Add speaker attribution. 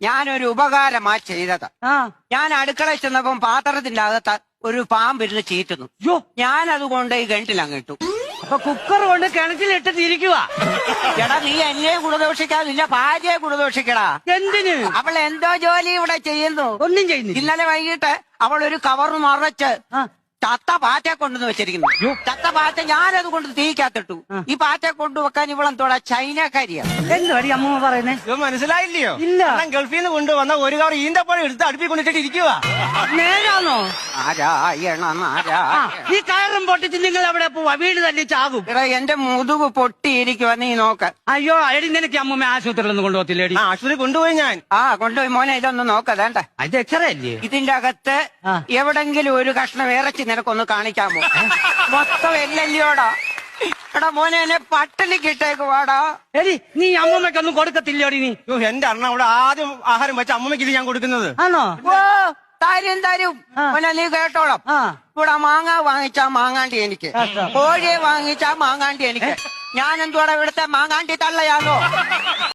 Speaker 1: ഞാനൊരു ഉപകാരമാ ചെയ്തത്. ഞാൻ അടുക്കളയിൽ ചെന്നപ്പം പാത്രത്തിന്റെ അകത്ത് ഒരു പാമ്പിരുന്ന് ചീറ്റുന്നു. ഞാൻ അതുകൊണ്ട് ഈ കിണറ്റിലങ്ങിട്ടു.
Speaker 2: അപ്പൊ കുക്കർ കൊണ്ട് കിണറ്റിലിട്ടിട്ട് ഇരിക്കുക.
Speaker 1: എടാ നീ എന്നെ ഗുണദോഷിക്കാതില്ല, ഭാര്യയെ ഗുണദോഷിക്കടാ.
Speaker 2: എന്തിന്?
Speaker 1: അവൾ എന്തോ ജോലി ഇവിടെ ചെയ്യുന്നു.
Speaker 2: ഒന്നും ചെയ്യുന്നില്ല.
Speaker 1: ഇന്നലെ വൈകിട്ട് അവൾ ഒരു കവർ നിറച്ച് ചത്ത പാറ്റയെ കൊണ്ടുവന്ന് വെച്ചിരിക്കുന്നു. ചത്ത പാറ്റ ഞാനത് കൊണ്ട് തീക്കകത്തിട്ടു. ഈ പാറ്റയെ കൊണ്ടുവെക്കാൻ ഇവളെന്തോടാ ചൈനക്കാരിയാണ്.
Speaker 2: എന്തുവാടി അമ്മ പറയുന്നേ?
Speaker 3: ഇവ മനസ്സിലായില്ലയോ?
Speaker 2: ഇല്ല.
Speaker 3: ഗൾഫിൽ നിന്ന് കൊണ്ടുവന്ന ഒരു കവർ ഈന്തപ്പഴം എടുത്ത് അടുപ്പിൽ കൊണ്ടിട്ട് ഇരിക്കുക.
Speaker 2: നേരാണോ?
Speaker 1: നാരായണ നാരായണ.
Speaker 2: ഈ കയറും പൊട്ടിച്ച് നിങ്ങൾ എവിടെ പോവാ? വീട് തന്നെ ചാകും.
Speaker 1: എടാ എന്റെ മുതുക് പൊട്ടിയിരിക്കുവാ, നീ നോക്ക.
Speaker 2: അയ്യോ എടി, നിനക്ക് അമ്മൂമ്മ ആശുപത്രിയിലൊന്നും കൊണ്ടുപോകത്തില്ലേടി?
Speaker 3: ആശുപത്രി കൊണ്ടുപോയി ഞാൻ.
Speaker 1: കൊണ്ടുപോയി മോനെ, ഇതൊന്ന് നോക്കതേണ്ട.
Speaker 2: ഇത് എക്സ്റേ അല്ലേ?
Speaker 1: ഇതിന്റെ അകത്ത് എവിടെങ്കിലും ഒരു കഷ്ണം ഇറച്ചി നിനക്കൊന്ന് കാണിക്കാമോ? മൊത്തം എല്ലല്ലോടാ. എടാ മോനെ, എന്നെ പട്ടിണിക്ക് ഇട്ടേക്ക് വാടാ.
Speaker 2: എടി നീ അമ്മൂമ്മക്കൊന്നും കൊടുക്കത്തില്ലോടി നീ?
Speaker 3: എന്റെ അണ്ണ അവിടെ ആദ്യം ആഹാരം വെച്ച അമ്മയ്ക്ക് ഇത് ഞാൻ കൊടുക്കുന്നത്.
Speaker 2: ആണോ?
Speaker 1: ഓ തരും മോനെ, നീ കേട്ടോളാം. ഇവിടെ മാങ്ങ വാങ്ങിച്ചാ മാങ്ങാണ്ടി എനിക്ക്, കോഴിയെ വാങ്ങിച്ചാ മാങ്ങാണ്ടി എനിക്ക്. ഞാൻ എന്തുവാടാ ഇവിടുത്തെ മാങ്ങാണ്ടി തള്ളയാണോ?